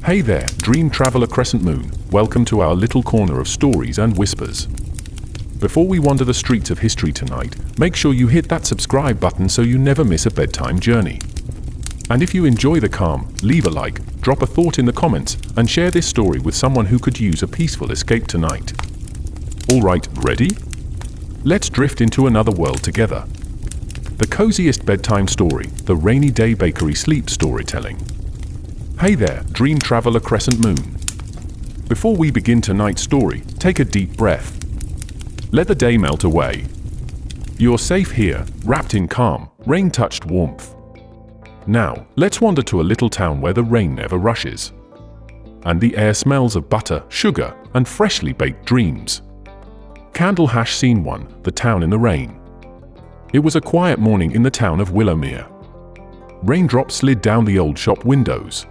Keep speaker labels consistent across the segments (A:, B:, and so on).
A: Hey there, Dream Traveler Crescent Moon. Welcome to our little corner of stories and whispers. Before we wander the streets of history tonight, make sure you hit that subscribe button so you never miss a bedtime journey. And if you enjoy the calm, leave a like, drop a thought in the comments, and share this story with someone who could use a peaceful escape tonight. Alright, ready? Let's drift into another world together. The coziest bedtime story, the Rainy Day Bakery Sleep Storytelling. Hey there, Dream Traveler Crescent Moon. Before we begin tonight's story, take a deep breath. Let the day melt away. You're safe here, wrapped in calm, rain-touched warmth. Now, let's wander to a little town where the rain never rushes. And the air smells of butter, sugar, and freshly baked dreams. Candle Hash Scene 1, The Town in the Rain. It was a quiet morning in the town of Willowmere. Raindrops slid down the old shop windows,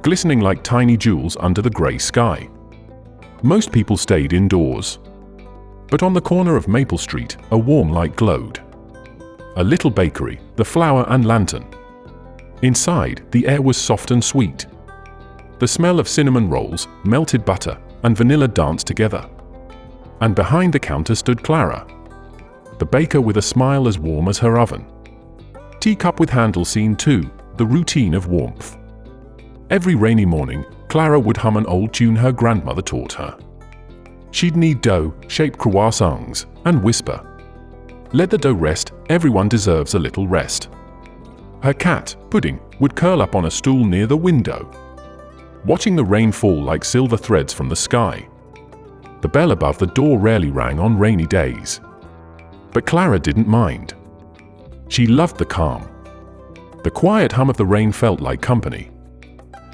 A: glistening like tiny jewels under the grey sky. Most people stayed indoors. But on the corner of Maple Street, a warm light glowed. A little bakery, the flower and lantern. Inside, the air was soft and sweet. The smell of cinnamon rolls, melted butter, and vanilla danced together. And behind the counter stood Clara, the baker with a smile as warm as her oven. Teacup with handle Scene 2, The Routine of Warmth. Every rainy morning, Clara would hum an old tune her grandmother taught her. She'd knead dough, shape croissants, and whisper, "Let the dough rest, everyone deserves a little rest." Her cat, Pudding, would curl up on a stool near the window, watching the rain fall like silver threads from the sky. The bell above the door rarely rang on rainy days. But Clara didn't mind. She loved the calm. The quiet hum of the rain felt like company.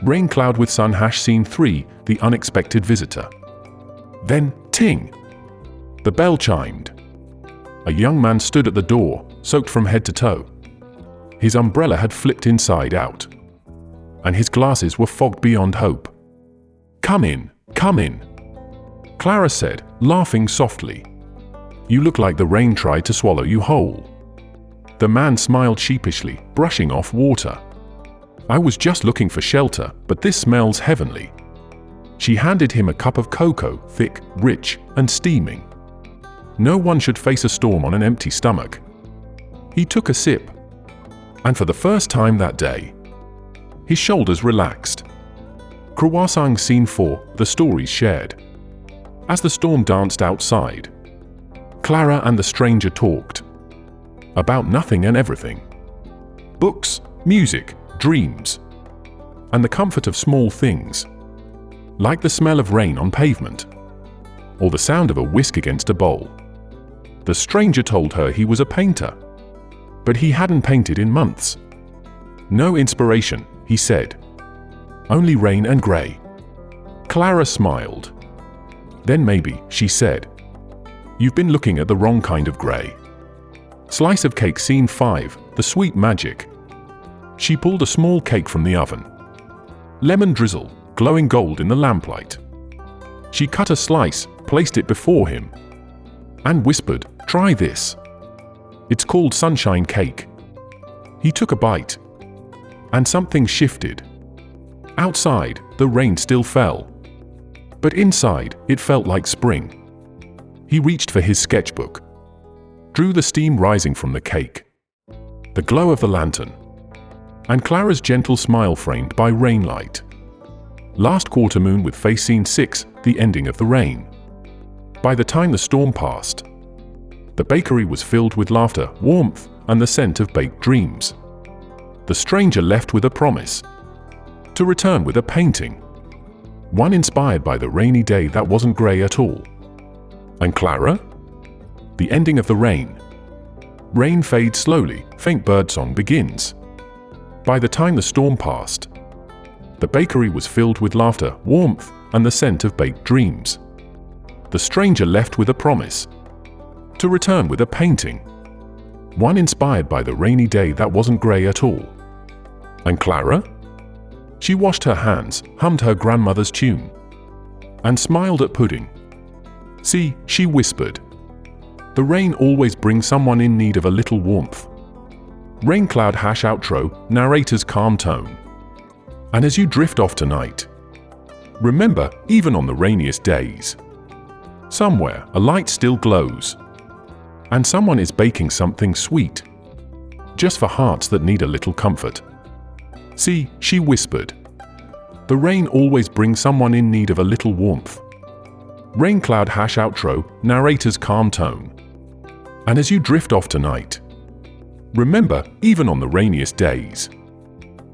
A: Rain Cloud with Sun Hash Scene 3, The Unexpected Visitor. Then, ting! The bell chimed. A young man stood at the door, soaked from head to toe. His umbrella had flipped inside out, and his glasses were fogged beyond hope. "Come in, come in," Clara said, laughing softly. "You look like the rain tried to swallow you whole." The man smiled sheepishly, brushing off water. "I was just looking for shelter, but this smells heavenly." She handed him a cup of cocoa, thick, rich, and steaming. No one should face a storm on an empty stomach. He took a sip, and for the first time that day, his shoulders relaxed. Croissant Scene 4, The Stories Shared. As the storm danced outside, Clara and the stranger talked about nothing and everything. Books, music, dreams, and the comfort of small things, like the smell of rain on pavement, or the sound of a whisk against a bowl. The stranger told her he was a painter, but he hadn't painted in months. "No inspiration," he said. "Only rain and grey." Clara smiled. "Then maybe," she said, "you've been looking at the wrong kind of grey." Slice of Cake Scene 5, The Sweet Magic. She pulled a small cake from the oven. Lemon drizzle, glowing gold in the lamplight. She cut a slice, placed it before him, and whispered, "Try this. It's called Sunshine Cake." He took a bite, and something shifted. Outside, the rain still fell, but inside, it felt like spring. He reached for his sketchbook, drew the steam rising from the cake, the glow of the lantern, and Clara's gentle smile framed by rainlight. Last quarter moon with face Scene 6, The Ending of the Rain. By the time the storm passed, the bakery was filled with laughter, warmth, and the scent of baked dreams. The stranger left with a promise to return with a painting, one inspired by the rainy day that wasn't grey at all. And Clara? The ending of the rain. Rain fades slowly, faint birdsong begins. By the time the storm passed, the bakery was filled with laughter, warmth, and the scent of baked dreams. The stranger left with a promise to return with a painting, one inspired by the rainy day that wasn't grey at all. And Clara? She washed her hands, hummed her grandmother's tune, and smiled at Pudding. "See," she whispered, "the rain always brings someone in need of a little warmth." Rain Cloud Hash Outro, narrator's calm tone. And as you drift off tonight, remember, even on the rainiest days, somewhere a light still glows, and someone is baking something sweet, just for hearts that need a little comfort. See, she whispered. The rain always brings someone in need of a little warmth. Rain cloud hash outro, narrator's calm tone. And as you drift off tonight, remember, even on the rainiest days,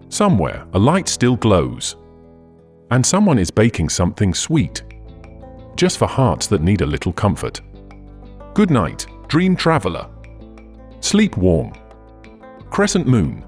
A: somewhere a light still glows, and someone is baking something sweet, just for hearts that need a little comfort. Good night, dream traveler. Sleep warm. Crescent moon.